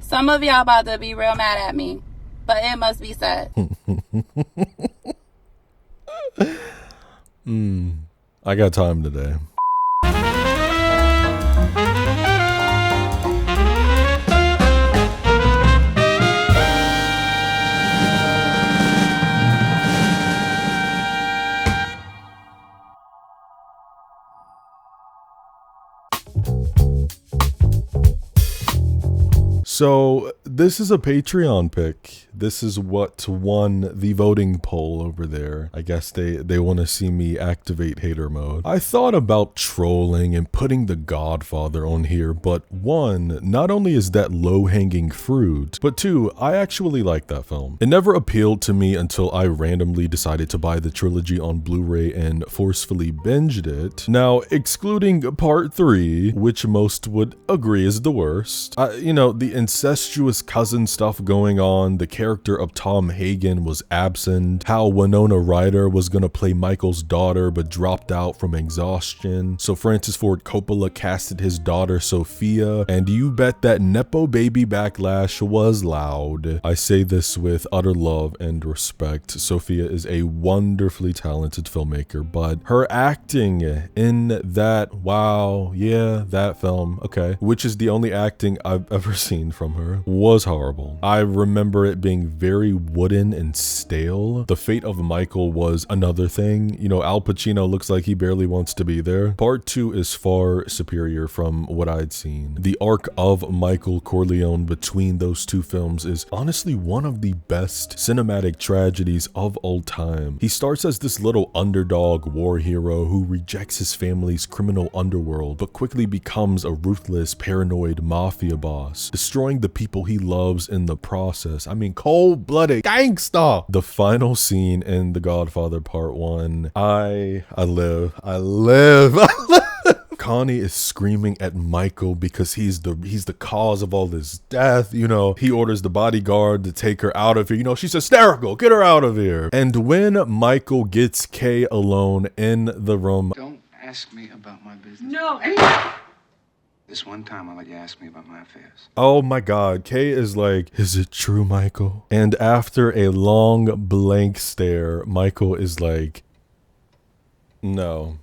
Some of y'all about to be real mad at me, but it must be said. I got time today. So this is a Patreon pick. This is what won the voting poll over there. I guess they want to see me activate hater mode. I thought about trolling and putting The Godfather on here, but one, not only is that low-hanging fruit, but two, I actually like that film. It never appealed to me until I randomly decided to buy the trilogy on Blu-ray and forcefully binged it. Now, excluding part 3, which most would agree is the worst, the incestuous cousin stuff going on, the character of Tom Hagen was absent, how Winona Ryder was gonna play Michael's daughter but dropped out from exhaustion, so Francis Ford Coppola casted his daughter Sophia, and you bet that Nepo baby backlash was loud. I say this with utter love and respect. Sophia is a wonderfully talented filmmaker, but her acting in that, that film, okay, which is the only acting I've ever seen from her, was horrible. I remember it being very wooden and stale. The fate of Michael was another thing. Al Pacino looks like he barely wants to be there. Part 2 is far superior from what I'd seen. The arc of Michael Corleone between those two films is honestly one of the best cinematic tragedies of all time. He starts as this little underdog war hero who rejects his family's criminal underworld, but quickly becomes a ruthless, paranoid mafia boss, destroying the people he loves in the process. I mean, cold-blooded gangsta. The final scene in The Godfather Part 1, I live. Connie is screaming at Michael because he's the cause of all this death. He orders the bodyguard to take her out of here. She's hysterical. Get her out of here. And when Michael gets Kay alone in the room, don't ask me about my business. No. This one time I'll let you ask me about my affairs. oh my God, Kay is like, is it true, Michael? And after a long blank stare, Michael is like, no.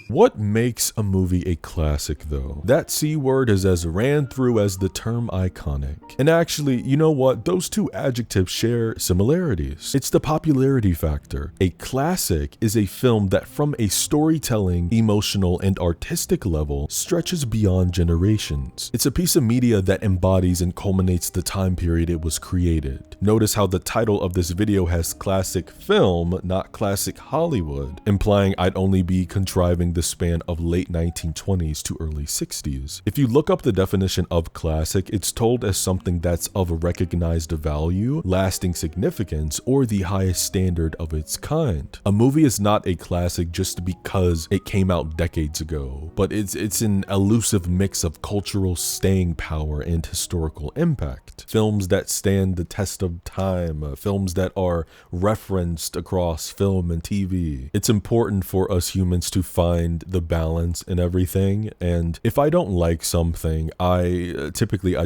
What makes a movie a classic though? That C word is as ran through as the term iconic. And actually, you know what? Those two adjectives share similarities. It's the popularity factor. A classic is a film that from a storytelling, emotional, and artistic level stretches beyond generations. It's a piece of media that embodies and culminates the time period it was created. Notice how the title of this video has classic film, not classic Hollywood, implying I'd only be contriving the span of late 1920s to early 60s. If you look up the definition of classic, it's told as something that's of a recognized value, lasting significance, or the highest standard of its kind. A movie is not a classic just because it came out decades ago, but it's an elusive mix of cultural staying power and historical impact. Films that stand the test of time, films that are referenced across film and TV. It's important for us humans to find the balance in everything, and if I don't like something, I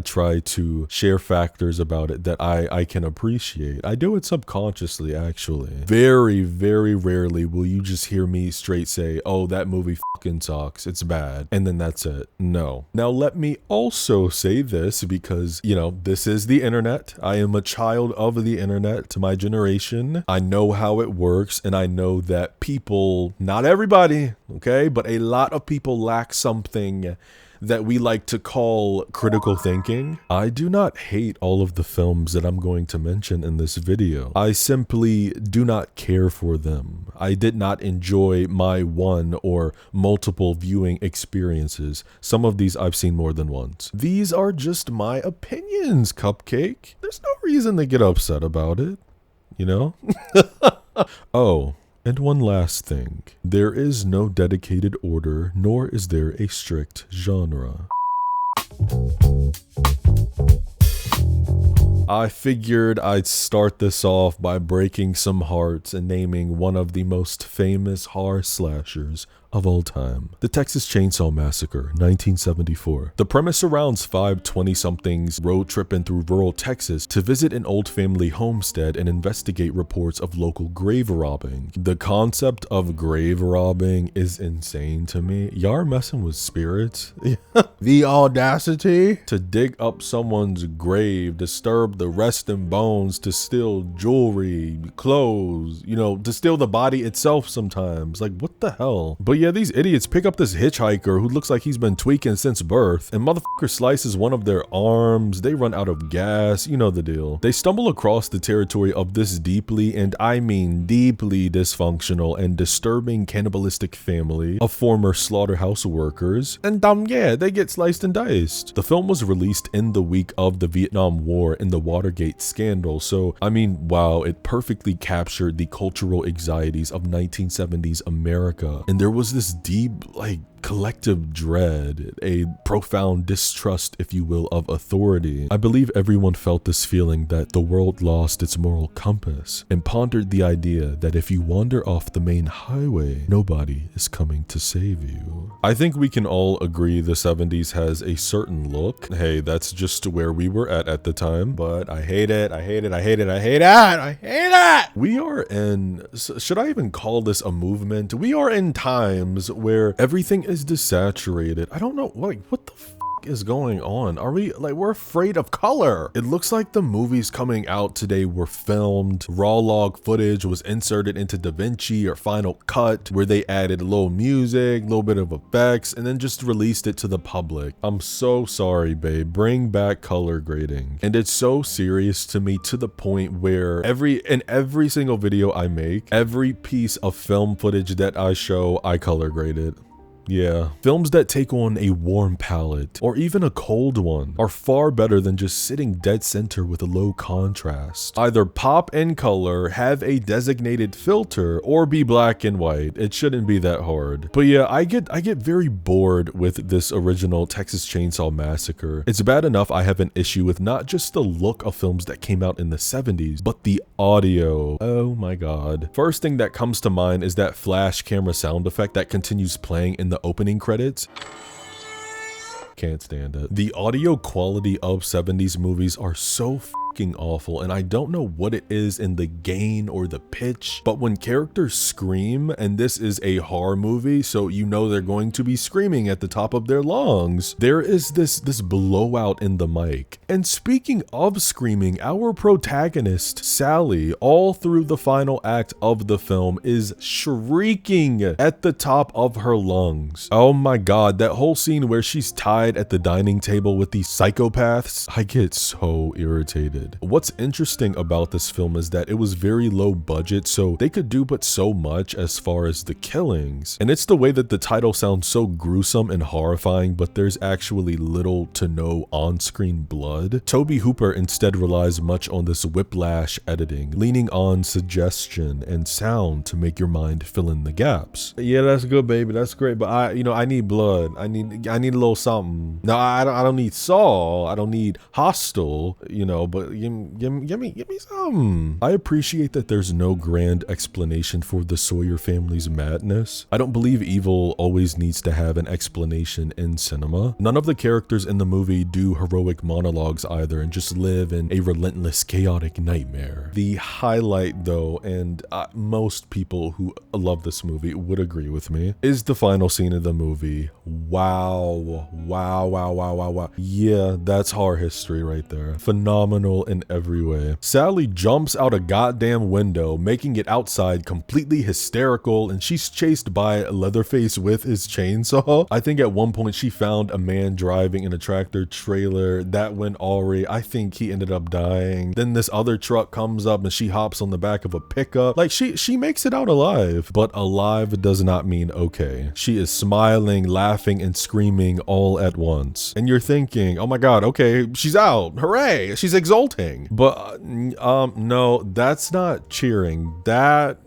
try to share factors about it that I can appreciate. I do it subconsciously, actually. Very, very rarely will you just hear me straight say, oh, that movie fucking sucks, it's bad, and then that's it. No. Now let me also say this, because this is the internet. I am a child of the internet, to my generation. I know how it works, and I know that people, not everybody, okay, but a lot of people lack something that we like to call critical thinking. I do not hate all of the films that I'm going to mention in this video. I simply do not care for them. I did not enjoy my one or multiple viewing experiences. Some of these I've seen more than once. These are just my opinions, Cupcake. There's no reason to get upset about it, Oh. And one last thing, there is no dedicated order, nor is there a strict genre. I figured I'd start this off by breaking some hearts and naming one of the most famous horror slashers of all time. The Texas Chainsaw Massacre, 1974. The premise surrounds 5 20-somethings road tripping through rural Texas to visit an old family homestead and investigate reports of local grave robbing. The concept of grave robbing is insane to me. Y'all are messing with spirits? The audacity to dig up someone's grave, disturb the resting bones, to steal jewelry, clothes, you know, to steal the body itself sometimes. Like, what the hell? But yeah, these idiots pick up this hitchhiker who looks like he's been tweaking since birth, and motherfucker slices one of their arms. They run out of gas, you know the deal. They stumble across the territory of this deeply, and I mean deeply dysfunctional and disturbing cannibalistic family of former slaughterhouse workers, and yeah, they get sliced and diced. The film was released in the week of the Vietnam War and the Watergate scandal, so I mean, wow, it perfectly captured the cultural anxieties of 1970s America. And there was this deep, like, collective dread, a profound distrust, if you will, of authority. I believe everyone felt this feeling that the world lost its moral compass and pondered the idea that if you wander off the main highway, nobody is coming to save you. I think we can all agree the 70s has a certain look. Hey, that's just where we were at the time, but I hate it. I hate it. I hate it. I hate it. I hate it. We are in, should I even call this a movement? We are in times where everything is desaturated. I don't know, like, what the is going on? Are we, like, we're afraid of color? It looks like the movies coming out today were filmed, raw log footage was inserted into DaVinci or Final Cut, where they added a little music, a little bit of effects, and then just released it to the public. I'm so sorry, babe. Bring back color grading. And it's so serious to me, to the point where in every single video I make, every piece of film footage that I show, I color grade it. Yeah, films that take on a warm palette or even a cold one are far better than just sitting dead center with a low contrast. Either pop in color, have a designated filter, or be black and white. It shouldn't be that hard. But yeah, I get very bored with this original Texas Chainsaw Massacre. It's bad enough I have an issue with not just the look of films that came out in the 70s, but the audio. Oh my god. First thing that comes to mind is that flash camera sound effect that continues playing in the opening credits. Can't stand it. The audio quality of 70s movies are so awful, and I don't know what it is in the gain or the pitch, but when characters scream, and this is a horror movie, so you know they're going to be screaming at the top of their lungs, there is this blowout in the mic. And speaking of screaming, our protagonist, Sally, all through the final act of the film is shrieking at the top of her lungs. Oh my god, that whole scene where she's tied at the dining table with these psychopaths, I get so irritated. What's interesting about this film is that it was very low budget, so they could do but so much as far as the killings. And it's the way that the title sounds so gruesome and horrifying, but there's actually little to no on-screen blood. Tobe Hooper instead relies much on this whiplash editing, leaning on suggestion and sound to make your mind fill in the gaps. Yeah, that's good, baby. That's great, but I need blood. I need a little something. No, I don't need Saw. I don't need Hostel, but give me some. I appreciate that there's no grand explanation for the Sawyer family's madness. I don't believe evil always needs to have an explanation in cinema. None of the characters in the movie do heroic monologues either, and just live in a relentless, chaotic nightmare. The highlight, though, and most people who love this movie would agree with me, is the final scene of the movie. Wow. Yeah, that's horror history right there. Phenomenal in every way. Sally jumps out a goddamn window, making it outside completely hysterical, and she's chased by Leatherface with his chainsaw. I think at one point she found a man driving in a tractor trailer. That went awry. I think he ended up dying. Then this other truck comes up and she hops on the back of a pickup. Like, she makes it out alive, but alive does not mean okay. She is smiling, laughing, and screaming all at once. And you're thinking, oh my god, okay, she's out. Hooray, she's exulting. But no, that's not cheering. That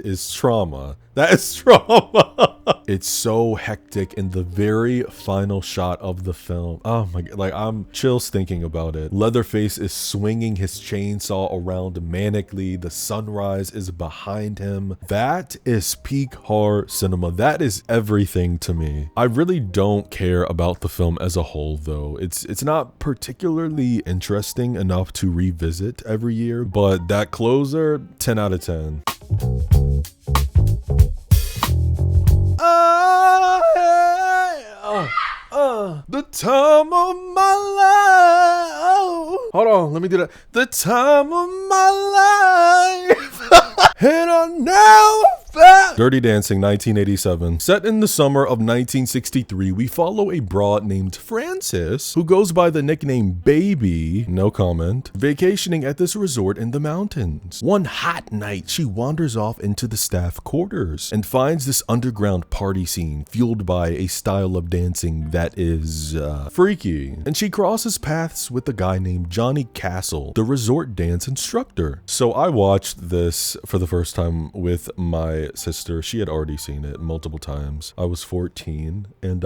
is trauma. That is trauma. it's so hectic in the very final shot of the film. Oh my god, like I'm chills thinking about it. Leatherface is swinging his chainsaw around manically. The sunrise is behind him. That is peak horror cinema. That is everything to me. I really don't care about the film as a whole though. It's not particularly interesting enough to revisit every year, but that closer, 10 out of 10. The time of my life. Hold on, let me do that. The time of my life. And I now Dirty Dancing, 1987. Set in the summer of 1963, we follow a broad named Frances, who goes by the nickname Baby, no comment, vacationing at this resort in the mountains. One hot night, she wanders off into the staff quarters and finds this underground party scene fueled by a style of dancing that is freaky. And she crosses paths with a guy named Johnny Castle, the resort dance instructor. So I watched this for the first time with my sister. She had already seen it multiple times. I was 14 and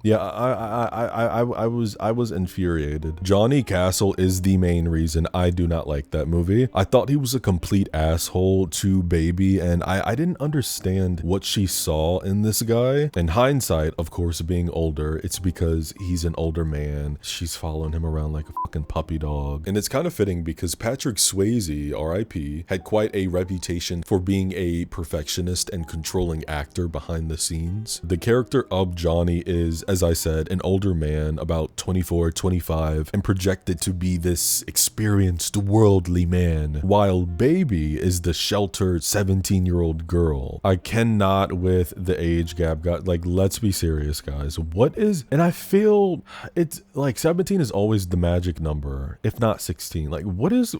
yeah, I was infuriated. Johnny Castle is the main reason I do not like that movie. I thought he was a complete asshole to Baby, and I didn't understand what she saw in this guy. In hindsight, of course, being older, it's because he's an older man. She's following him around like a fucking puppy dog. And it's kind of fitting because Patrick Swayze, R.I.P., had quite a reputation for being a perfectionist and controlling actor behind the scenes. The character of Johnny is, as I said, an older man, about 24, 25, and projected to be this experienced, worldly man, while Baby is the sheltered 17-year-old girl. I cannot with the age gap, like, let's be serious, guys. What is, and I feel it's like 17 is always the magic number, if not 16. Like, what's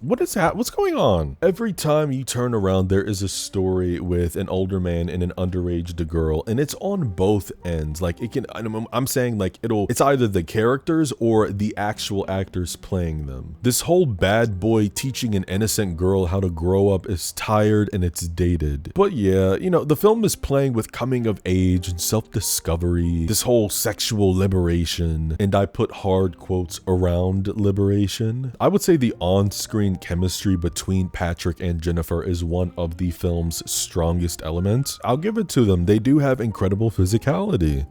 going on? Every time you turn around, there is a story with an older man and an underage girl, and it's on both ends. Like, it can, I'm saying like it's either the characters or the actual actors playing them. This whole bad boy teaching an innocent girl how to grow up is tired and it's dated. But yeah, you know, the film is playing with coming of age and self-discovery, this whole sexual liberation, and I put hard quotes around liberation. I would say the on-screen chemistry between Patrick and Jennifer is one of the film's strongest elements. I'll give it to them. They do have incredible physicality.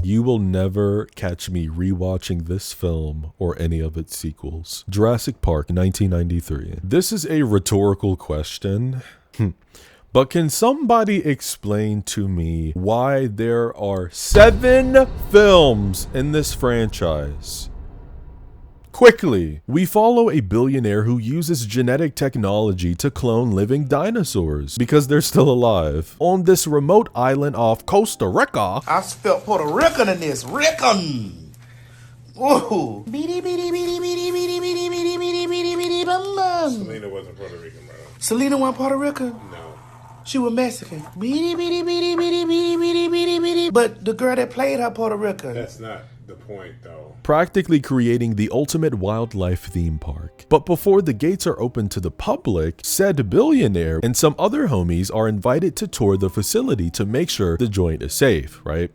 You will never catch me rewatching this film or any of its sequels. Jurassic Park, 1993. This is a rhetorical question. But can somebody explain to me why there are 7 films in this franchise? Quickly, we follow a billionaire who uses genetic technology to clone living dinosaurs because they're still alive on this remote island off Costa Rica. I spelled Puerto Rican in this. Rican. Whoa. Selena wasn't Puerto Rican, bro. Selena wasn't Puerto Rican? No. She was Mexican. But the girl that played her Puerto Rican. That's not the point, though. Practically creating the ultimate wildlife theme park. But before the gates are open to the public, said billionaire and some other homies are invited to tour the facility to make sure the joint is safe, right?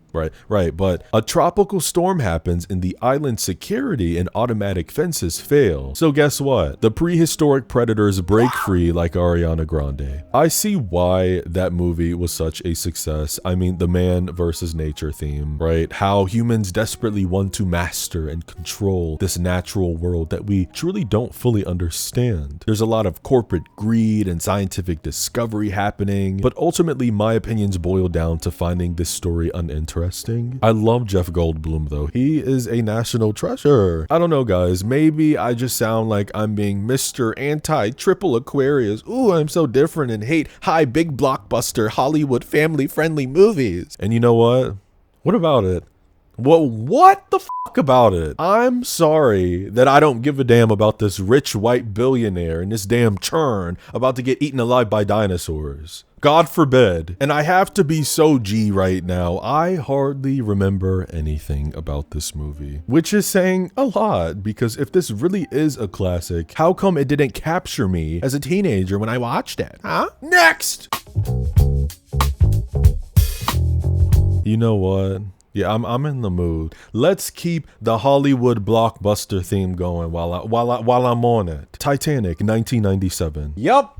But a tropical storm happens and the island's security and automatic fences fail. So guess what? The prehistoric predators break free like Ariana Grande. I see why that movie was such a success. I mean, the man versus nature theme, right? How humans desperately want to master and control this natural world that we truly don't fully understand. There's a lot of corporate greed and scientific discovery happening, but ultimately my opinions boil down to finding this story uninteresting. I love Jeff Goldblum though. He is a national treasure. I don't know guys, maybe I just sound like I'm being Mr. Anti-Triple Aquarius. Ooh, I'm so different and hate high big blockbuster Hollywood family friendly movies. And you know what? What about it? Well, what the fuck about it? I'm sorry that I don't give a damn about this rich white billionaire and this damn churn about to get eaten alive by dinosaurs. God forbid. And I have to be so G right now. I hardly remember anything about this movie, which is saying a lot because if this really is a classic, how come it didn't capture me as a teenager when I watched it? Huh? Next! You know what? Yeah, I'm in the mood. Let's keep the Hollywood blockbuster theme going while I'm on it. Titanic, 1997. Yup.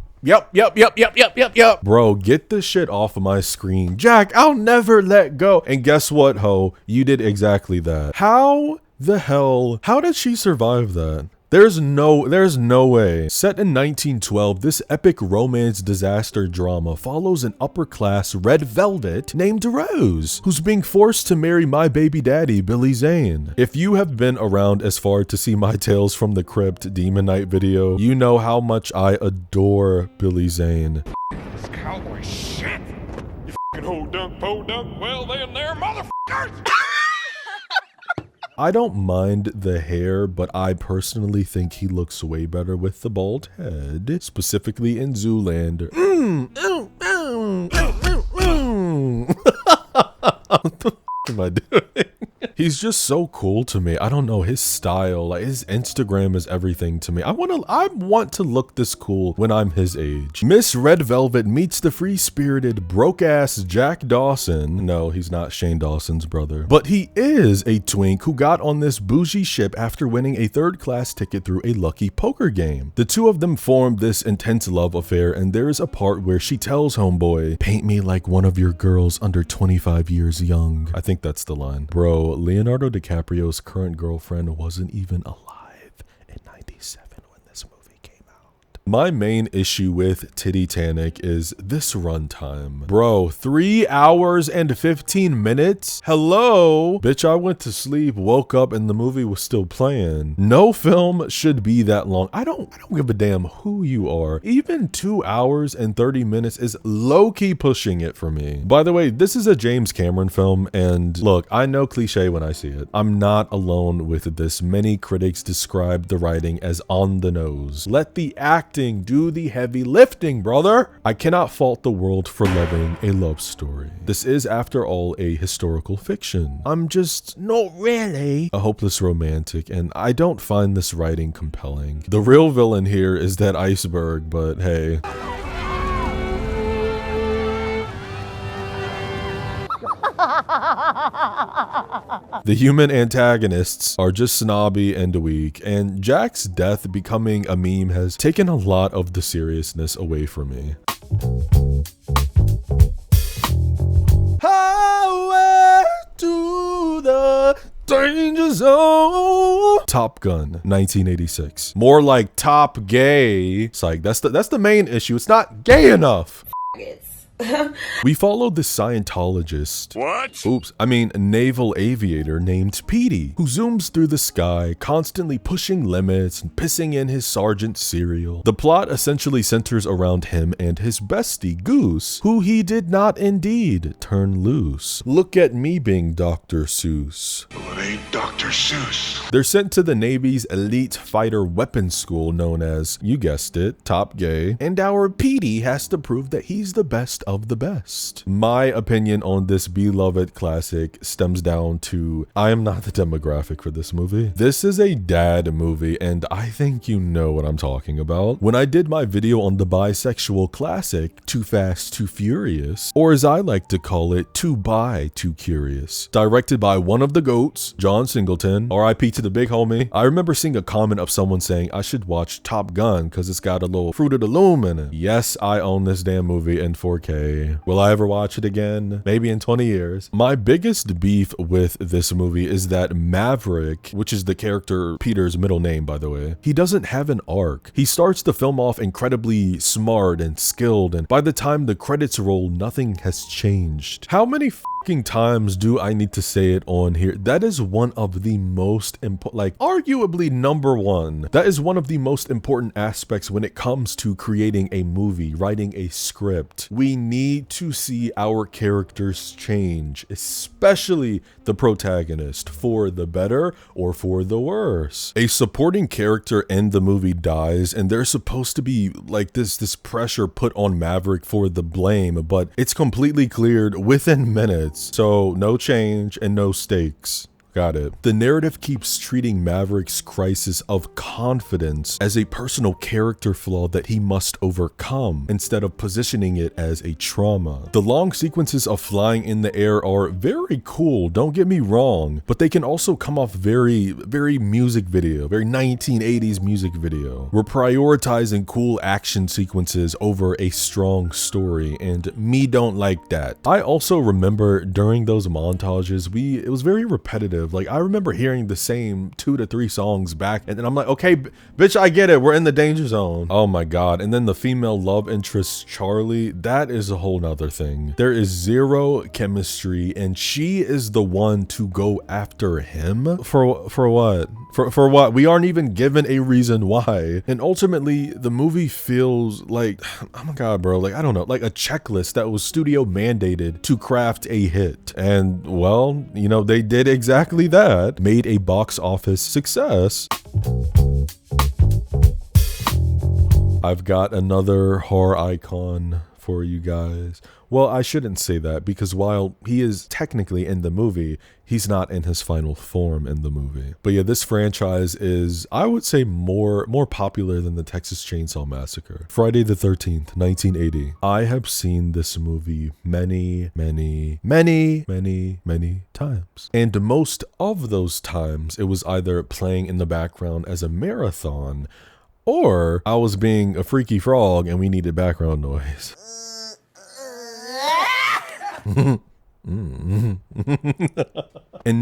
Bro, get this shit off of my screen. Jack, I'll never let go. And guess what, ho? You did exactly that. How the hell? How did she survive that? There's no way. Set in 1912, this epic romance disaster drama follows an upper-class red velvet named Rose, who's being forced to marry my baby daddy, Billy Zane. If you have been around as far to see my Tales from the Crypt Demon Knight video, you know how much I adore Billy Zane. This cowboy shit. You fucking ho dunk, po dunk, well then there, motherfuckers. I don't mind the hair, but I personally think he looks way better with the bald head, specifically in Zoolander. What the f am I doing? He's just so cool to me. I don't know, his style, like his Instagram is everything to me. I want to look this cool when I'm his age. Miss Red Velvet meets the free-spirited, broke-ass Jack Dawson. No, he's not Shane Dawson's brother, but he is a twink who got on this bougie ship after winning a third-class ticket through a lucky poker game. The two of them form this intense love affair, and there's a part where she tells homeboy, "Paint me like one of your girls under 25 years young." I think that's the line. Bro, Leonardo DiCaprio's current girlfriend wasn't even alive in 97 when this movie came out. My main issue with Titanic is this runtime. Bro, 3 hours and 15 minutes? Hello? Bitch, I went to sleep, woke up, and the movie was still playing. No film should be that long. I don't give a damn who you are. Even 2 hours and 30 minutes is low-key pushing it for me. By the way, this is a James Cameron film, and look, I know cliche when I see it. I'm not alone with this. Many critics describe the writing as on the nose. Let the acting do the heavy lifting, brother. I cannot fault the world for loving a love story. This is, after all, a historical fiction. I'm just not really a hopeless romantic, and I don't find this writing compelling. The real villain here is that iceberg, but hey. The human antagonists are just snobby and weak, and Jack's death becoming a meme has taken a lot of the seriousness away from me. Highway to the danger zone. Top Gun, 1986. More like Top Gay. Psych, that's the main issue. It's not gay enough. We followed this Scientologist, naval aviator named Petey, who zooms through the sky, constantly pushing limits and pissing in his sergeant's cereal. The plot essentially centers around him and his bestie, Goose, who he did not indeed turn loose. Look at me being Dr. Seuss. Well, it ain't Dr. Seuss. They're sent to the Navy's elite fighter weapons school known as, you guessed it, Top Gay, and our Petey has to prove that he's the best of the best. My opinion on this beloved classic stems down to I am not the demographic for this movie. This is a dad movie, and I think you know what I'm talking about. When I did my video on the bisexual classic Too Fast, Too Furious, or as I like to call it, Too Bi, Too Curious, directed by one of the GOATs, John Singleton, RIP to the big homie. I remember seeing a comment of someone saying I should watch Top Gun because it's got a little Fruit of the Loom in it. Yes, I own this damn movie in 4K. Will I ever watch it again? Maybe in 20 years. My biggest beef with this movie is that Maverick, which is the character Peter's middle name, by the way, he doesn't have an arc. He starts the film off incredibly smart and skilled, and by the time the credits roll, nothing has changed. How many fucking times do I need to say it on here? That is one of the most important, like arguably number one. That is one of the most important aspects when it comes to creating a movie, writing a script. We need to see our characters change, especially the protagonist, for the better or for the worse. A supporting character in the movie dies, and there's supposed to be like this pressure put on Maverick for the blame, but it's completely cleared within minutes. So no change and no stakes. Got it. The narrative keeps treating Maverick's crisis of confidence as a personal character flaw that he must overcome, instead of positioning it as a trauma. The long sequences of flying in the air are very cool, don't get me wrong, but they can also come off very music video, very 1980s music video. We're prioritizing cool action sequences over a strong story, and me don't like that. I also remember during those montages, it was very repetitive. Like, I remember hearing the same 2 to 3 songs back, and then I'm like, okay, bitch, I get it, we're in the danger zone. Oh my god. And then the female love interest, Charlie, that is a whole nother thing. There is zero chemistry, and she is the one to go after him for what? For what? We aren't even given a reason why. And ultimately, the movie feels like, oh my god, bro, like, I don't know, like a checklist that was studio mandated to craft a hit. And well, you know, they did exactly that. Made a box office success. I've got another horror icon for you guys. Well, I shouldn't say that, because while he is technically in the movie, he's not in his final form in the movie. But yeah, this franchise is, I would say, more popular than the Texas Chainsaw Massacre. Friday the 13th, 1980. I have seen this movie many times. And most of those times, it was either playing in the background as a marathon, or I was being a freaky frog and we needed background noise. In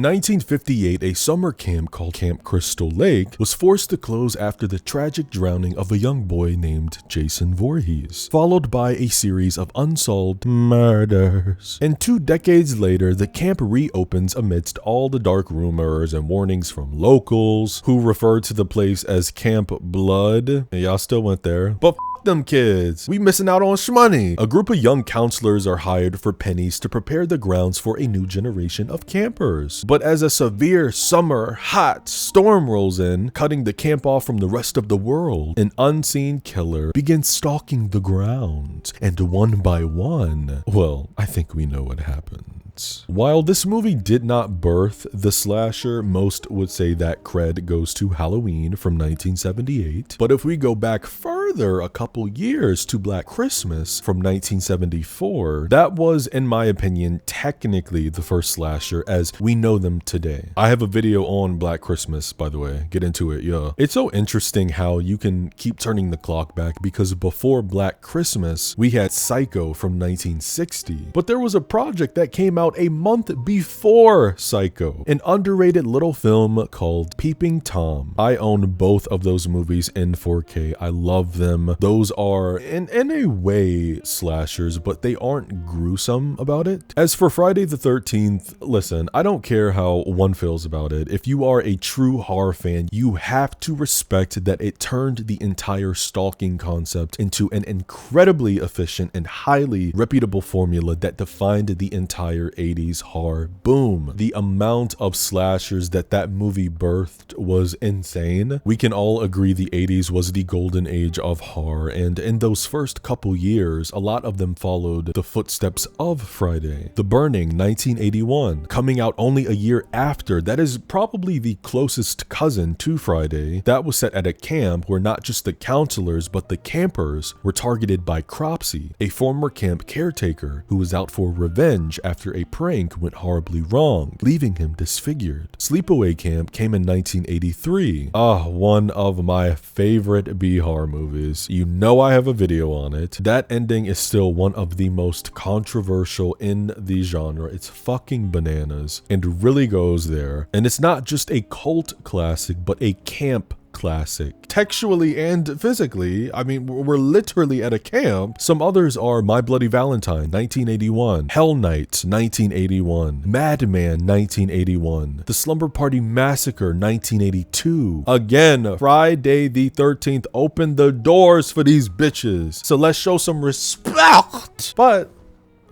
1958, a summer camp called Camp Crystal Lake was forced to close after the tragic drowning of a young boy named Jason Voorhees, followed by a series of unsolved murders. And 2 decades later, the camp reopens amidst all the dark rumors and warnings from locals who referred to the place as Camp Blood. And y'all still went there, but them kids, we missing out on shmoney. A group of young counselors are hired for pennies to prepare the grounds for a new generation of campers. But as a severe summer hot storm rolls in, cutting the camp off from the rest of the world, an unseen killer begins stalking the grounds, and one by one, well, I think we know what happens. While this movie did not birth the slasher, most would say that cred goes to Halloween from 1978. But if we go back further a couple years to Black Christmas from 1974, that was, in my opinion, technically the first slasher as we know them today. I have a video on Black Christmas, by the way. Get into it, yeah. It's so interesting how you can keep turning the clock back, because before Black Christmas, we had Psycho from 1960. But there was a project that came out a month before Psycho, an underrated little film called Peeping Tom. I own both of those movies in 4K. I love them. Those are in a way slashers, but they aren't gruesome about it. As for Friday the 13th, listen, I don't care how one feels about it. If you are a true horror fan, you have to respect that it turned the entire stalking concept into an incredibly efficient and highly reputable formula that defined the entire 80s horror boom. The amount of slashers that movie birthed was insane. We can all agree the 80s was the golden age of horror, and in those first couple years, a lot of them followed the footsteps of Friday. The Burning, 1981, coming out only a year after. That is probably the closest cousin to Friday. That was set at a camp where not just the counselors, but the campers were targeted by Cropsy, a former camp caretaker who was out for revenge after a prank went horribly wrong, leaving him disfigured. Sleepaway Camp came in 1983. One of my favorite B-horror movies. You know I have a video on it. That ending is still one of the most controversial in the genre. It's fucking bananas and really goes there. And it's not just a cult classic, but a camp classic. Textually and physically, I mean, we're literally at a camp. Some others are My Bloody Valentine, 1981, Hell Night, 1981, Madman, 1981, The Slumber Party Massacre, 1982. Again, Friday the 13th opened the doors for these bitches. So let's show some respect. But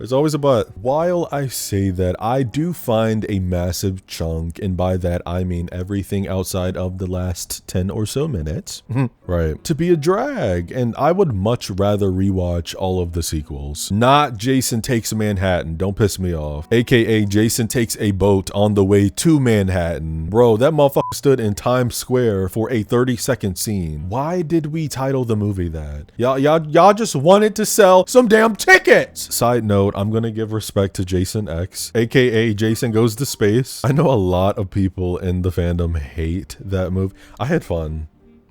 There's always a but. While I say that, I do find a massive chunk, and by that I mean everything outside of the last 10 or so minutes, right, to be a drag, and I would much rather rewatch all of the sequels. Not Jason Takes Manhattan, don't piss me off. AKA Jason Takes a Boat on the Way to Manhattan. Bro, that motherfucker stood in Times Square for a 30-second scene. Why did we title the movie that? Y'all just wanted to sell some damn tickets. Side note, I'm gonna give respect to Jason X, aka Jason Goes to Space. I know a lot of people in the fandom hate that movie. I had fun.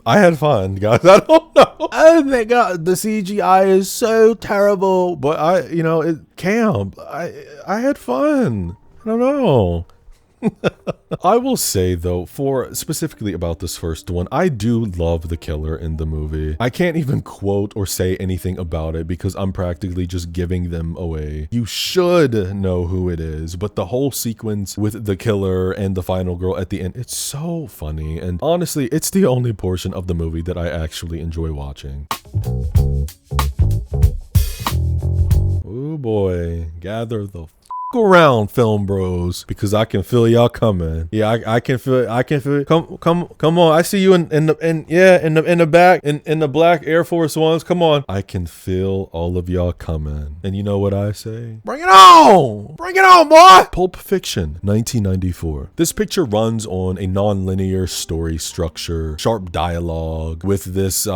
Guys. I don't know. Oh my god, the CGI is so terrible. But I had fun. I don't know. I will say though, for specifically about this first one, I do love the killer in the movie. I can't even quote or say anything about it because I'm practically just giving them away. You should know who it is, but the whole sequence with the killer and the final girl at the end, it's so funny. And honestly, it's the only portion of the movie that I actually enjoy watching. Oh boy, gather the around, film bros, because I can feel y'all coming. Yeah, I can feel it. Come on. I see you in the back in the black Air Force Ones. Come on. I can feel all of y'all coming. And you know what I say? Bring it on! Bring it on, boy! Pulp Fiction, 1994. This picture runs on a non-linear story structure, sharp dialogue, with this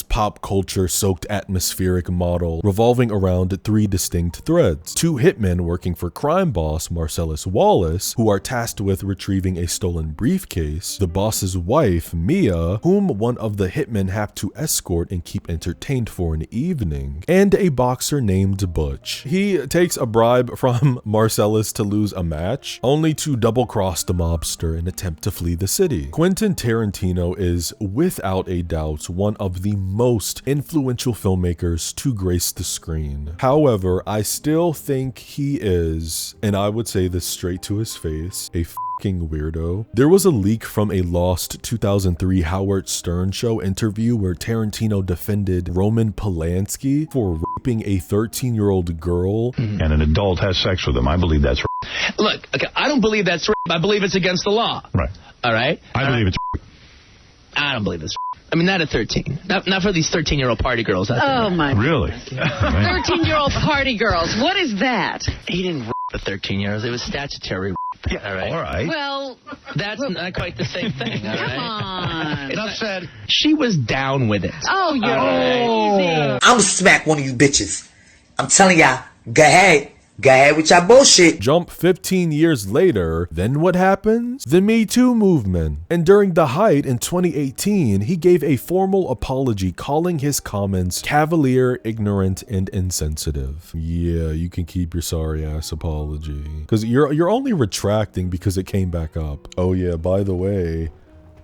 pop culture soaked atmospheric model revolving around 3 distinct threads. 2 hitmen working for crime boss Marcellus Wallace, who are tasked with retrieving a stolen briefcase, the boss's wife Mia, whom one of the hitmen have to escort and keep entertained for an evening, and a boxer named Butch. He takes a bribe from Marcellus to lose a match, only to double-cross the mobster and attempt to flee the city. Quentin Tarantino is, without a doubt, one of the most influential filmmakers to grace the screen. However, I still think he is, and I would say this straight to his face, a fucking weirdo. There was a leak from a lost 2003 Howard Stern show interview where Tarantino defended Roman Polanski for raping a 13-year-old girl. And an adult has sex with him. I believe that's right. Look, okay, I don't believe that's rape. I believe it's against the law. Right. All right? I believe it's rape. I don't believe it's rape. I mean, not at 13. Not for these 13-year-old party girls. Oh, my God. Really? 13-year-old party girls. What is that? He didn't rape the 13-years. It was statutory rape. Yeah, all right. All right. Well, that's not quite the same thing. All right? come on. Enough said. She was down with it. Oh, you're easy. I'm smack one of you bitches. I'm telling y'all, go ahead. Go ahead with y'all bullshit. Jump 15 years later, then what happens? The Me Too movement. And during the height in 2018, he gave a formal apology calling his comments cavalier, ignorant, and insensitive. Yeah, you can keep your sorry ass apology. Because you're only retracting because it came back up. Oh yeah, by the way,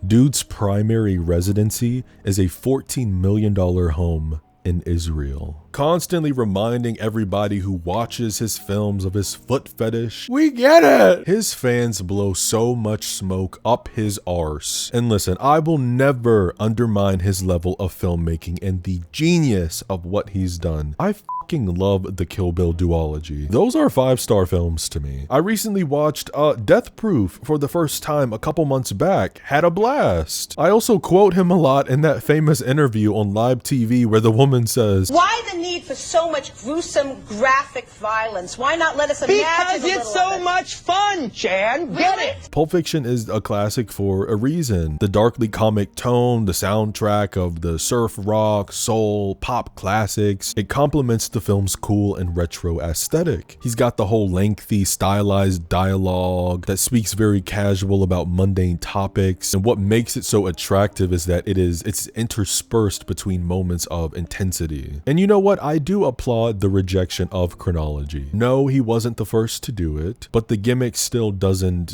dude's primary residency is a $14 million home in Israel. Constantly reminding everybody who watches his films of his foot fetish. We get it! His fans blow so much smoke up his arse. And listen, I will never undermine his level of filmmaking and the genius of what he's done. I fucking love the Kill Bill duology. Those are 5-star films to me. I recently watched Death Proof for the first time a couple months back. Had a blast. I also quote him a lot in that famous interview on live TV where the woman says, "Why the need for so much gruesome graphic violence? Why not let us imagine Because it's so much fun, Jan. Get it? Pulp Fiction is a classic for a reason. The darkly comic tone, the soundtrack of the surf rock, soul, pop classics, it complements the film's cool and retro aesthetic. He's got the whole lengthy, stylized dialogue that speaks very casual about mundane topics, and what makes it so attractive is that it's interspersed between moments of intensity. And you know what? I do applaud the rejection of chronology. No, he wasn't the first to do it, but the gimmick still doesn't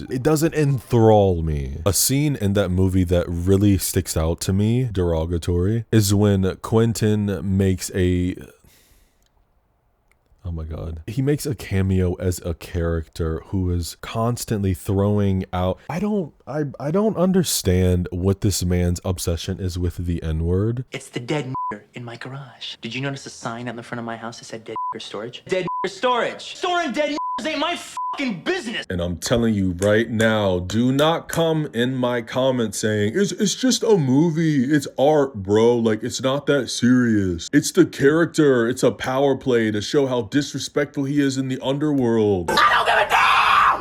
enthrall me. A scene in that movie that really sticks out to me, derogatory, is when Quentin makes a Oh my god. He makes a cameo as a character who is constantly throwing out. I don't understand what this man's obsession is with the N-word. It's the dead in my garage. Did you notice a sign on the front of my house that said dead storage? Dead storage. Storing dead ain't my fucking business. And I'm telling you right now, do not come in my comments saying, it's just a movie. It's art, bro. Like, it's not that serious. It's the character. It's a power play to show how disrespectful he is in the underworld. I don't give a damn!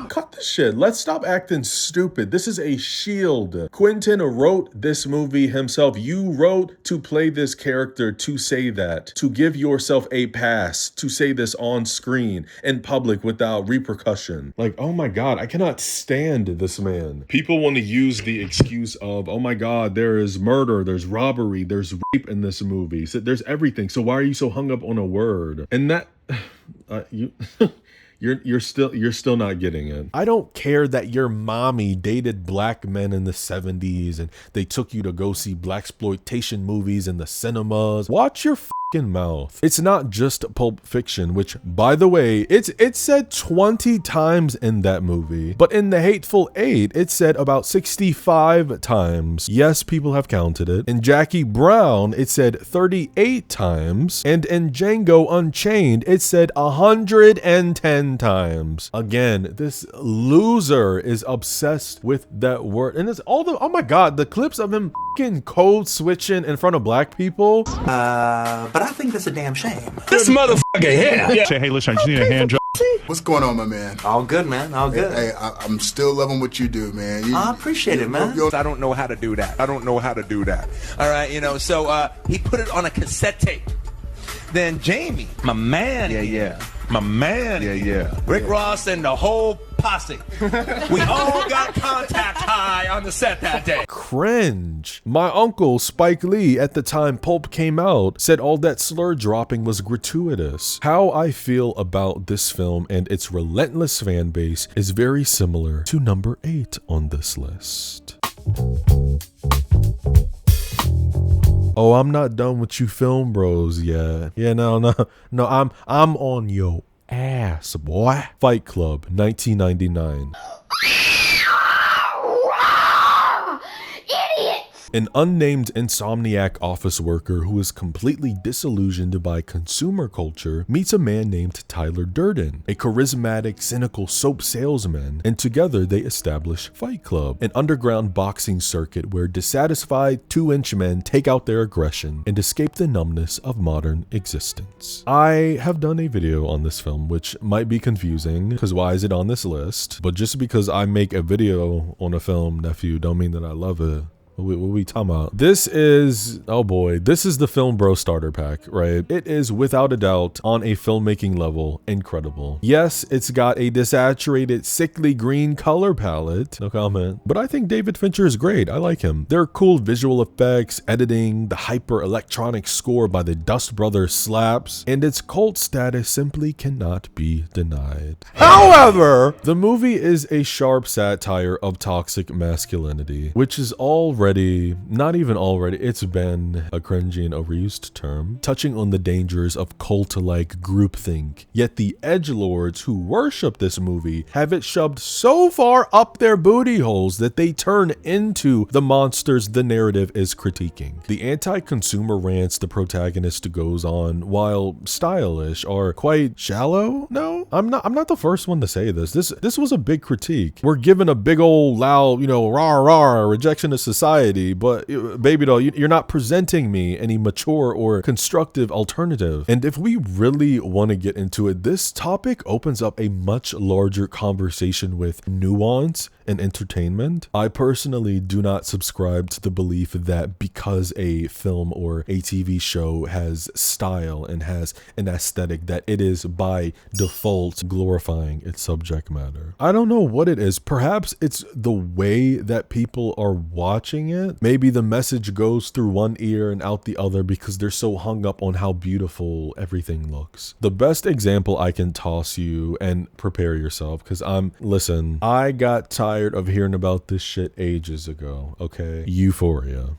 Cut the shit. Let's stop acting stupid. This is a shield. Quentin wrote this movie himself. You wrote to play this character, to say that, to give yourself a pass, to say this on screen in public without repercussion. Like, oh my god, I cannot stand this man. People want to use the excuse of, oh my god, there is murder, there's robbery, there's rape in this movie. So there's everything. So why are you so hung up on a word? And that You're still not getting it. I don't care that your mommy dated black men in the 70s and they took you to go see blaxploitation movies in the cinemas. Watch your fucking mouth. It's not just Pulp Fiction, which, by the way, it's said 20 times in that movie, but in The Hateful Eight, it's said about 65 times. Yes, people have counted it. In Jackie Brown, it said 38 times, and in Django Unchained, it said 110 times. Again, this loser is obsessed with that word, and it's all the, oh my god, the clips of him fucking code switching in front of black people. But I think that's a damn shame. This motherfucker here. Yeah. Say, hey, listen, I just need a hand job. What's going on, my man? All good, man. All good. Hey, I'm still loving what you do, man. I appreciate it, man. I don't know how to do that. All right, you know, so he put it on a cassette tape. Then Jamie, my man. My man. Rick Ross and the whole posse. We all got contact high on the set that day. Cringe. My uncle, Spike Lee, at the time Pulp came out, said all that slur dropping was gratuitous. How I feel about this film and its relentless fan base is very similar to number 8 on this list. Oh, I'm not done with you film bros yet. Yeah, no, I'm on your ass, boy. Fight Club, 1999. An unnamed insomniac office worker who is completely disillusioned by consumer culture meets a man named Tyler Durden, a charismatic, cynical soap salesman, and together they establish Fight Club, an underground boxing circuit where dissatisfied 2-inch men take out their aggression and escape the numbness of modern existence. I have done a video on this film, which might be confusing, because why is it on this list? But just because I make a video on a film, nephew, don't mean that I love it. What are we talking about? This is, oh boy, this is the Film Bro starter pack, right? It is without a doubt, on a filmmaking level, incredible. Yes, it's got a desaturated, sickly green color palette, no comment, but I think David Fincher is great. I like him. There are cool visual effects, editing, the hyper electronic score by the Dust Brothers slaps, and its cult status simply cannot be denied. However, the movie is a sharp satire of toxic masculinity, which is already, not even already, it's been a cringy and overused term, touching on the dangers of cult-like groupthink. Yet the edgelords who worship this movie have it shoved so far up their booty holes that they turn into the monsters the narrative is critiquing. The anti-consumer rants the protagonist goes on, while stylish, are quite shallow. No, I'm not the first one to say this. This was a big critique. We're given a big old loud, you know, rah rah rejection of society, but baby doll, you're not presenting me any mature or constructive alternative. And if we really want to get into it, this topic opens up a much larger conversation with nuance and entertainment. I personally do not subscribe to the belief that because a film or a TV show has style and has an aesthetic, that it is by default glorifying its subject matter. I don't know what it is. Perhaps it's the way that people are watching it. Maybe the message goes through one ear and out the other because they're so hung up on how beautiful everything looks. The best example I can toss you, and prepare yourself, because listen, I got tired tired of hearing about this shit ages ago, okay? Euphoria.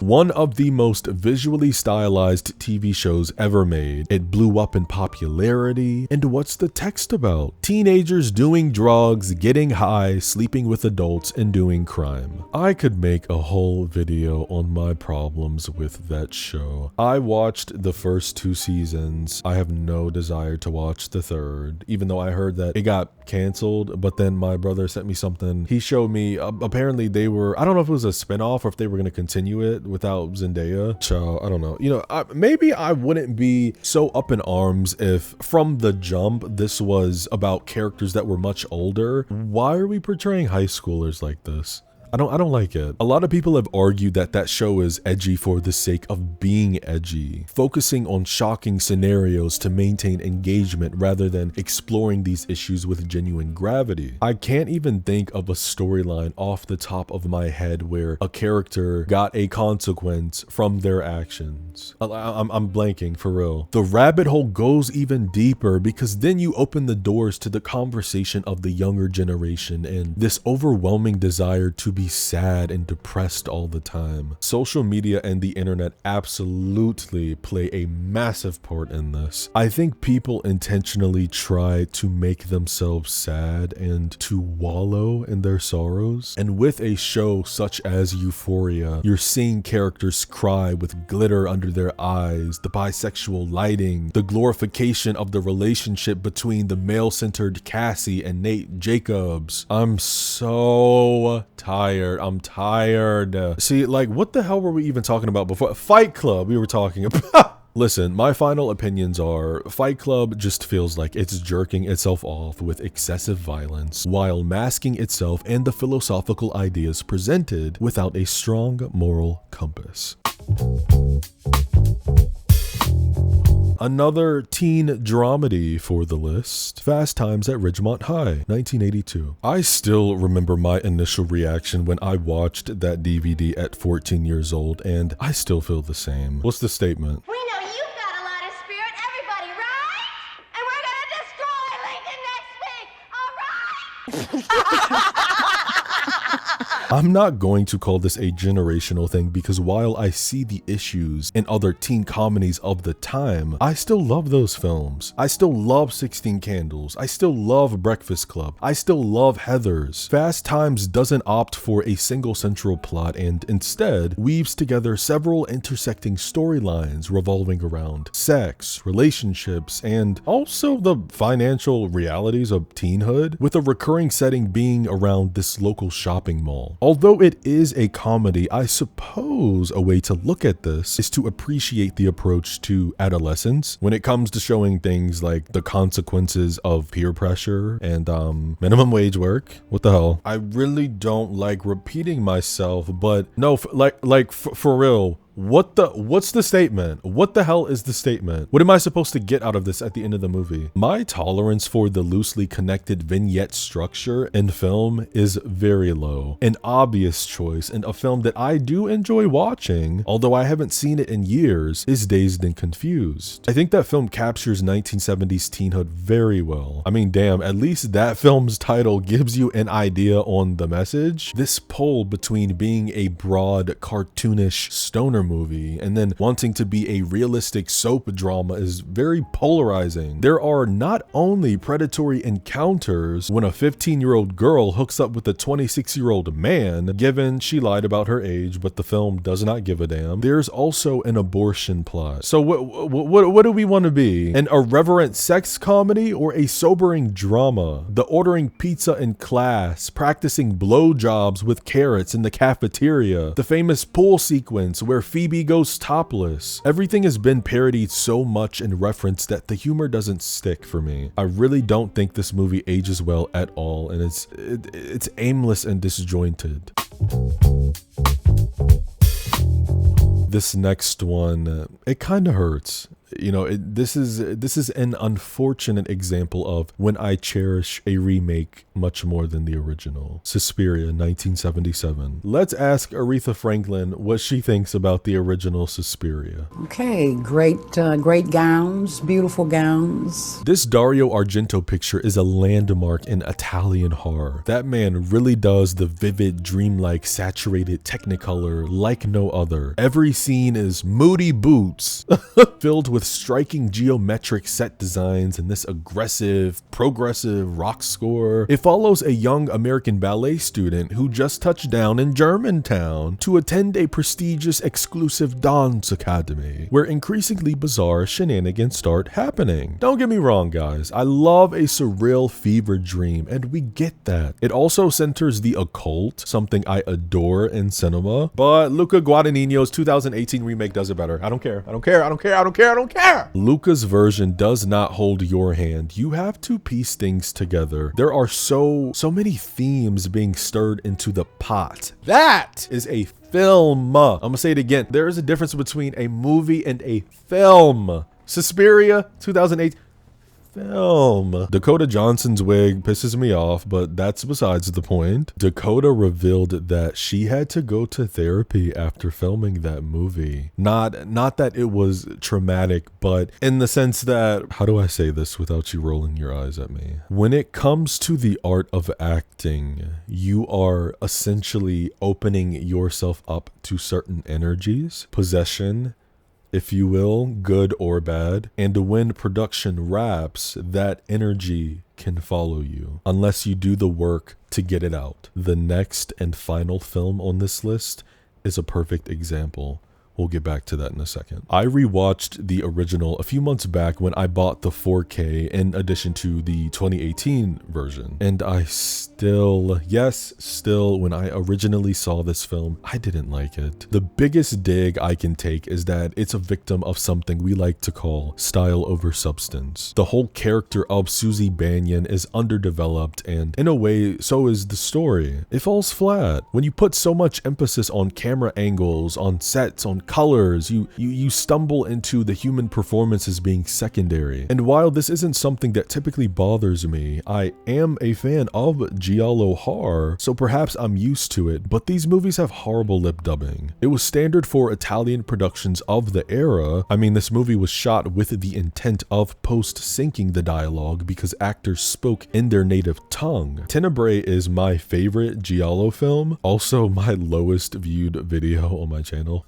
One of the most visually stylized TV shows ever made. It blew up in popularity. And what's the text about? Teenagers doing drugs, getting high, sleeping with adults, and doing crime. I could make a whole video on my problems with that show. I watched the first 2 seasons. I have no desire to watch the third, even though I heard that it got canceled, but then my brother sent me something. He showed me, apparently they were, I don't know if it was a spinoff or if they were going to continue it without Zendaya. So I don't know. You know, maybe I wouldn't be so up in arms if from the jump this was about characters that were much older. Why are we portraying high schoolers like this? I don't like it. A lot of people have argued that that show is edgy for the sake of being edgy, focusing on shocking scenarios to maintain engagement rather than exploring these issues with genuine gravity. I can't even think of a storyline off the top of my head where a character got a consequence from their actions. I'm blanking for real. The rabbit hole goes even deeper because then you open the doors to the conversation of the younger generation and this overwhelming desire to be sad and depressed all the time. Social media and the internet absolutely play a massive part in this. I think people intentionally try to make themselves sad and to wallow in their sorrows. And with a show such as Euphoria, you're seeing characters cry with glitter under their eyes, the bisexual lighting, the glorification of the relationship between the male-centered Cassie and Nate Jacobs. I'm so tired. I'm tired. See, like, what the hell were we even talking about before? Fight Club, we were talking about. Listen, my final opinions are Fight Club just feels like it's jerking itself off with excessive violence while masking itself and the philosophical ideas presented without a strong moral compass. Another teen dramedy for the list, Fast Times at Ridgemont High, 1982. I still remember my initial reaction when I watched that DVD at 14 years old, and I still feel the same. What's the statement? We know you've got a lot of spirit, everybody, right? And we're gonna destroy Lincoln next week, all right? I'm not going to call this a generational thing because while I see the issues in other teen comedies of the time, I still love those films. I still love 16 Candles. I still love Breakfast Club. I still love Heathers. Fast Times doesn't opt for a single central plot and instead weaves together several intersecting storylines revolving around sex, relationships, and also the financial realities of teenhood, with a recurring setting being around this local shopping mall. Although it is a comedy, I suppose a way to look at this is to appreciate the approach to adolescence when it comes to showing things like the consequences of peer pressure and minimum wage work. What the hell? I really don't like repeating myself, but no, for real. What's the statement? What the hell is the statement? What am I supposed to get out of this at the end of the movie? My tolerance for the loosely connected vignette structure in film is very low. An obvious choice and a film that I do enjoy watching, although I haven't seen it in years, is Dazed and Confused. I think that film captures 1970s teenhood very well. I mean, damn, at least that film's title gives you an idea on the message. This pull between being a broad, cartoonish stoner movie and then wanting to be a realistic soap drama is very polarizing. There are not only predatory encounters when a 15-year-old girl hooks up with a 26-year-old man, given she lied about her age, but the film does not give a damn. There's also an abortion plot. So what do we want to be? An irreverent sex comedy or a sobering drama? The ordering pizza in class, practicing blowjobs with carrots in the cafeteria, the famous pool sequence where Phoebe goes topless. Everything has been parodied so much in reference that the humor doesn't stick for me. I really don't think this movie ages well at all, and it's aimless and disjointed. This next one, it kind of hurts. You know, this is an unfortunate example of when I cherish a remake much more than the original. Suspiria, 1977. Let's ask Aretha Franklin what she thinks about the original Suspiria. Okay, great gowns, beautiful gowns. This Dario Argento picture is a landmark in Italian horror. That man really does the vivid, dreamlike, saturated Technicolor like no other. Every scene is moody boots, filled with striking geometric set designs and this aggressive, progressive rock score. It follows a young American ballet student who just touched down in Germantown to attend a prestigious exclusive dance academy, where increasingly bizarre shenanigans start happening. Don't get me wrong, guys. I love a surreal fever dream, and we get that. It also centers the occult, something I adore in cinema, but Luca Guadagnino's 2018 remake does it better. I don't care. I don't care. I don't care. I don't care. I don't care. Luca's version does not hold your hand. You have to piece things together. There are so many themes being stirred into the pot. That is a film. I'm gonna say it again. There is a difference between a movie and a film. Suspiria, 2008. Film. Dakota Johnson's wig pisses me off, but that's besides the point. Dakota revealed that she had to go to therapy after filming that movie. Not that it was traumatic, but in the sense that, how do I say this without you rolling your eyes at me? When it comes to the art of acting, you are essentially opening yourself up to certain energies, possession, if you will, good or bad. And when production wraps, that energy can follow you unless you do the work to get it out. The next and final film on this list is a perfect example. We'll get back to that in a second. I rewatched the original a few months back when I bought the 4K in addition to the 2018 version. And I still, when I originally saw this film, I didn't like it. The biggest dig I can take is that it's a victim of something we like to call style over substance. The whole character of Susie Bannion is underdeveloped, and in a way, so is the story. It falls flat. When you put so much emphasis on camera angles, on sets, on colors, you stumble into the human performances being secondary. And while this isn't something that typically bothers me, I am a fan of giallo horror, so perhaps I'm used to it, but these movies have horrible lip dubbing. It was standard for Italian productions of the era. I mean, this movie was shot with the intent of post-syncing the dialogue because actors spoke in their native tongue. Tenebrae is my favorite giallo film, also my lowest viewed video on my channel.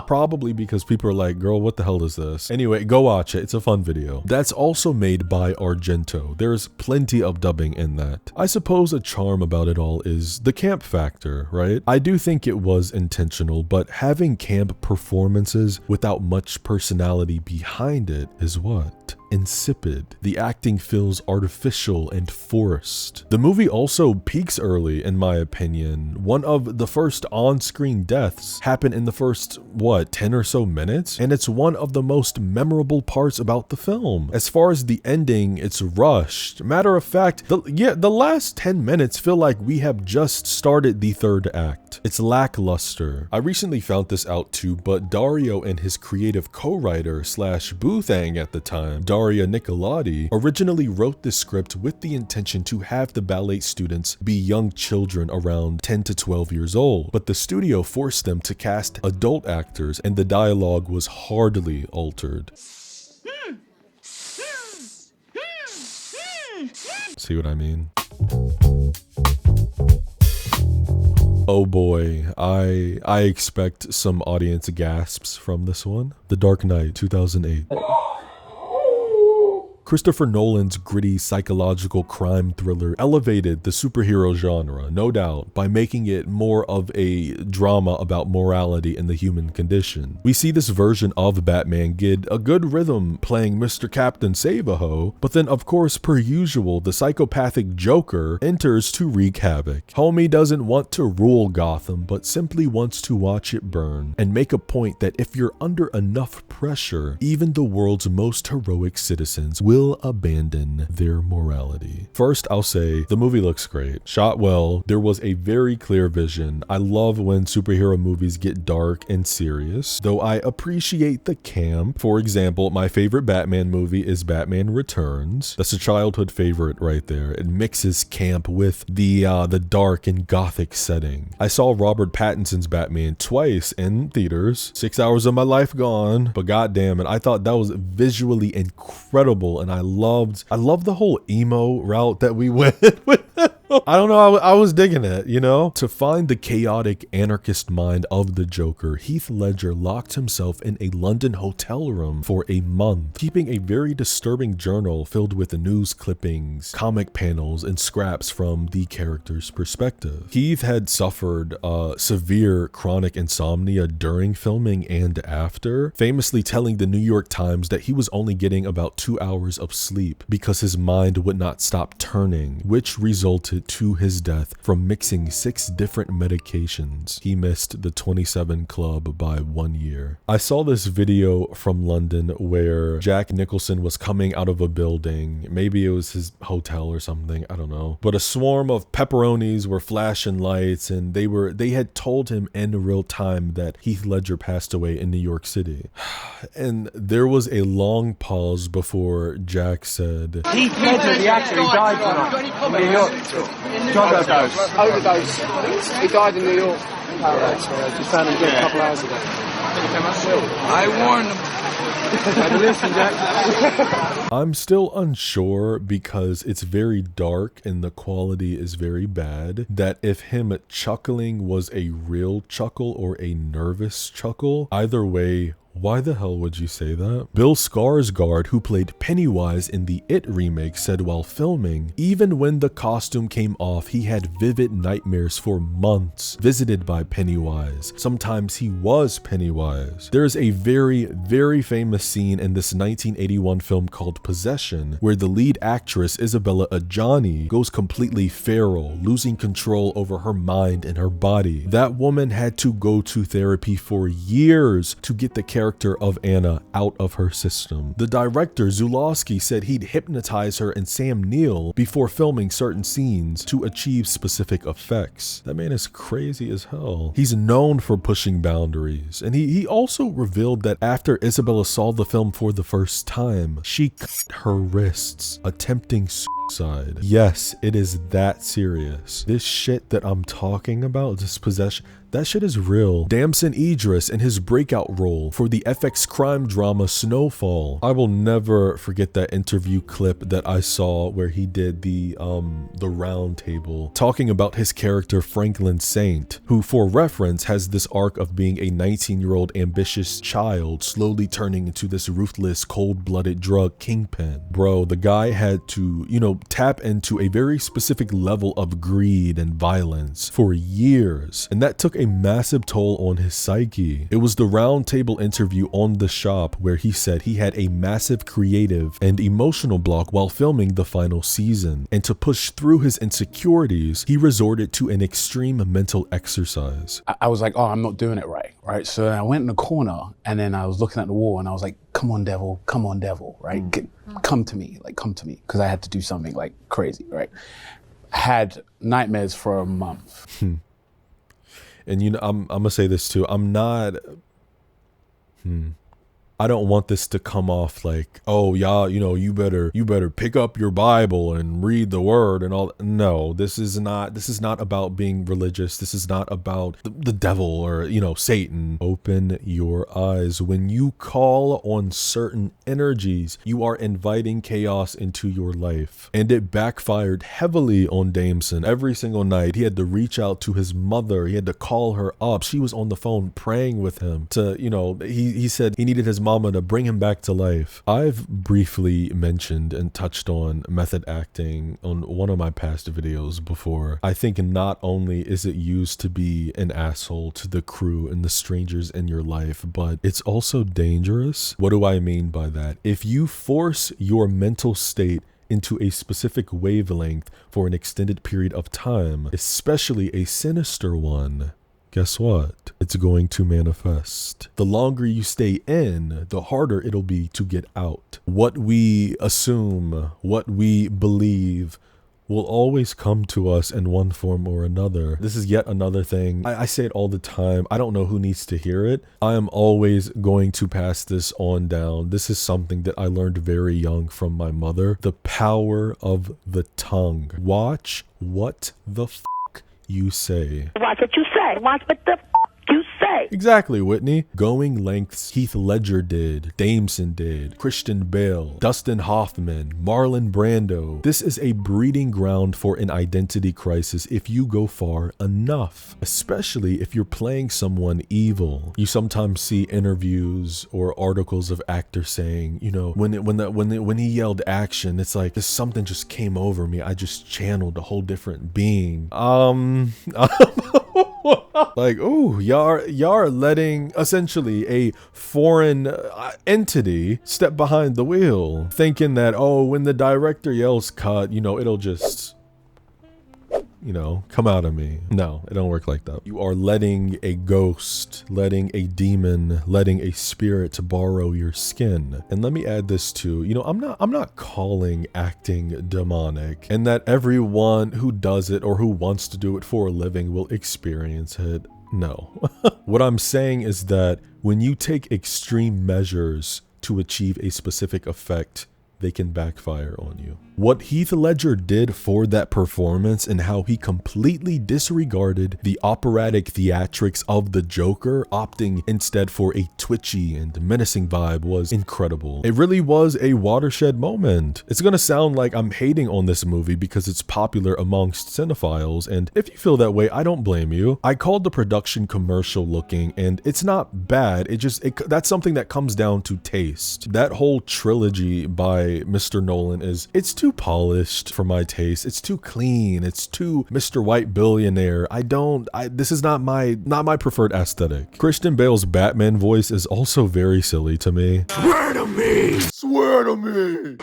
Probably because people are like, girl, what the hell is this? Anyway, go watch it. It's a fun video. That's also made by Argento. There's plenty of dubbing in that. I suppose a charm about it all is the camp factor, right? I do think it was intentional, but having camp performances without much personality behind it is what? Insipid. The acting feels artificial and forced. The movie also peaks early, in my opinion. One of the first on-screen deaths happened in the first, 10 or so minutes? And it's one of the most memorable parts about the film. As far as the ending, it's rushed. Matter of fact, the last 10 minutes feel like we have just started the third act. It's lackluster. I recently found this out too, but Dario and his creative co-writer / boothang at the time, Daria Nicolodi, originally wrote this script with the intention to have the ballet students be young children around 10 to 12 years old, but the studio forced them to cast adult actors and the dialogue was hardly altered. See what I mean? Oh boy, I expect some audience gasps from this one. The Dark Knight, 2008. Christopher Nolan's gritty psychological crime thriller elevated the superhero genre, no doubt, by making it more of a drama about morality and the human condition. We see this version of Batman get a good rhythm playing Mr. Captain Save-A-Ho, but then of course, per usual, the psychopathic Joker enters to wreak havoc. Homie doesn't want to rule Gotham, but simply wants to watch it burn, and make a point that if you're under enough pressure, even the world's most heroic citizens will will abandon their morality. First, I'll say the movie looks great, shot well. There was a very clear vision. I love when superhero movies get dark and serious, though I appreciate the camp. For example, my favorite Batman movie is Batman Returns. That's a childhood favorite right there. It mixes camp with the dark and gothic setting. I saw Robert Pattinson's Batman twice in theaters. 6 hours of my life gone, but goddamn it, I thought that was visually incredible, and I loved the whole emo route that we went with. I don't know, I was digging it, you know? To find the chaotic anarchist mind of the Joker, Heath Ledger locked himself in a London hotel room for a month, keeping a very disturbing journal filled with news clippings, comic panels, and scraps from the character's perspective. Heath had suffered severe chronic insomnia during filming and after, famously telling the New York Times that he was only getting about 2 hours of sleep because his mind would not stop turning, which resulted to his death from mixing 6 different medications. He missed the 27 club by 1 year. I saw this video from London where Jack Nicholson was coming out of a building. Maybe it was his hotel or something, I don't know. But a swarm of pepperonis were flashing lights, and they had told him in real time that Heath Ledger passed away in New York City. And there was a long pause before Jack said, Heath Ledger, the actor, he died tonight in New York. Overdose. He died in New York. Just found him dead a couple hours ago. I warned him. Listen, Jack. I'm still unsure because it's very dark and the quality is very bad, that if him chuckling was a real chuckle or a nervous chuckle. Either way, why the hell would you say that? Bill Skarsgård, who played Pennywise in the It remake, said while filming, even when the costume came off, he had vivid nightmares for months, visited by Pennywise. Sometimes he was Pennywise. There's a very, very famous scene in this 1981 film called Possession, where the lead actress Isabella Adjani goes completely feral, losing control over her mind and her body. That woman had to go to therapy for years to get the character of Anna out of her system. The director Zulawski said he'd hypnotize her and Sam Neill before filming certain scenes to achieve specific effects. That man is crazy as hell. He's known for pushing boundaries, and he also revealed that after Isabella saw the film for the first time, she cut her wrists, attempting suicide. Yes, it is that serious. This shit that I'm talking about, this possession, that shit is real. Damson Idris in his breakout role for the FX crime drama Snowfall. I will never forget that interview clip that I saw where he did the round table talking about his character Franklin Saint, who for reference has this arc of being a 19-year-old ambitious child slowly turning into this ruthless, cold-blooded drug kingpin. Bro, the guy had to, tap into a very specific level of greed and violence for years, and that took a massive toll on his psyche. It was the round table interview on The Shop where he said he had a massive creative and emotional block while filming the final season, and to push through his insecurities, he resorted to an extreme mental exercise. I was like, oh, I'm not doing it right? So I went in the corner, and then I was looking at the wall, and I was like, come on, devil, right? Come to me, because I had to do something like crazy, right? I had nightmares for a month. And I'm gonna say this too. I don't want this to come off like, oh y'all, you better pick up your Bible and read the word and all. No, this is not about being religious. This is not about the devil or, Satan. Open your eyes. When you call on certain energies, you are inviting chaos into your life. And it backfired heavily on Damson. Every single night, he had to reach out to his mother. He had to call her up. She was on the phone praying with him to, he said he needed his mama to bring him back to life. I've briefly mentioned and touched on method acting on one of my past videos before. I think not only is it used to be an asshole to the crew and the strangers in your life, but it's also dangerous. What do I mean by that? If you force your mental state into a specific wavelength for an extended period of time, especially a sinister one, guess what? It's going to manifest. The longer you stay in, the harder it'll be to get out. What we assume, what we believe, will always come to us in one form or another. This is yet another thing. I say it all the time. I don't know who needs to hear it. I am always going to pass this on down. This is something that I learned very young from my mother. The power of the tongue. Watch what the fuck you say. Watch what you say. Watch what the you say. Exactly, Whitney. Going lengths Heath Ledger did, Dameson did, Christian Bale, Dustin Hoffman, Marlon Brando. This is a breeding ground for an identity crisis if you go far enough, especially if you're playing someone evil. You sometimes see interviews or articles of actors saying, you know, when he yelled action, it's like something just came over me. I just channeled a whole different being. Like, ooh, y'all are letting essentially a foreign entity step behind the wheel, thinking that, oh, when the director yells cut, you know, it'll just, you know, come out of me. No, it don't work like that. You are letting a ghost, letting a demon, letting a spirit borrow your skin. And let me add this too, you know, I'm not calling acting demonic, and that everyone who does it or who wants to do it for a living will experience it. No. What I'm saying is that when you take extreme measures to achieve a specific effect, they can backfire on you. What Heath Ledger did for that performance and how he completely disregarded the operatic theatrics of the Joker, opting instead for a twitchy and menacing vibe, was incredible. It really was a watershed moment. It's gonna sound like I'm hating on this movie because it's popular amongst cinephiles, and if you feel that way, I don't blame you. I called the production commercial looking, and it's not bad. That's something that comes down to taste. That whole trilogy by Mr. Nolan it's too polished for my taste. It's too clean. It's too Mr. White Billionaire. This is not my preferred aesthetic. Christian Bale's Batman voice is also very silly to me. Swear to me! Swear to me!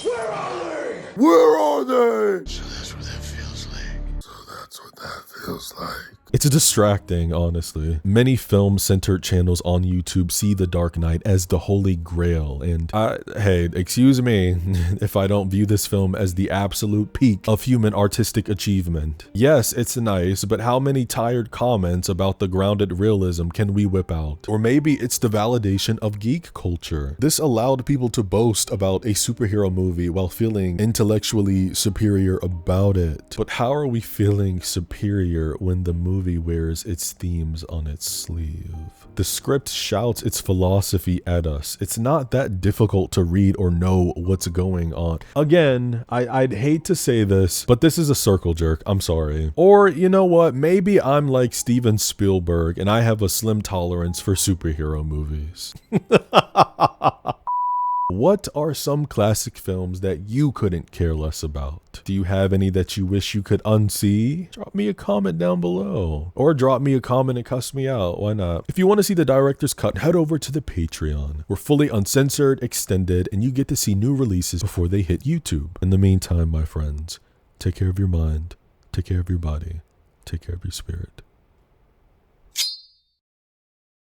Where are they? Where are they? So that's what that feels like. So that's what that feels like. It's distracting, honestly. Many film-centered channels on YouTube see The Dark Knight as the holy grail, and hey, excuse me if I don't view this film as the absolute peak of human artistic achievement. Yes, it's nice, but how many tired comments about the grounded realism can we whip out? Or maybe it's the validation of geek culture. This allowed people to boast about a superhero movie while feeling intellectually superior about it. But how are we feeling superior when the movie wears its themes on its sleeve? The script shouts its philosophy at us. It's not that difficult to read or know what's going on. Again, I'd hate to say this, but this is a circle jerk. I'm sorry. Or, you know what? Maybe I'm like Steven Spielberg and I have a slim tolerance for superhero movies. What are some classic films that you couldn't care less about? Do you have any that you wish you could unsee? Drop me a comment down below. Or drop me a comment and cuss me out. Why not? If you want to see the director's cut, head over to the Patreon. We're fully uncensored, extended, and you get to see new releases before they hit YouTube. In the meantime, my friends, take care of your mind, take care of your body, take care of your spirit.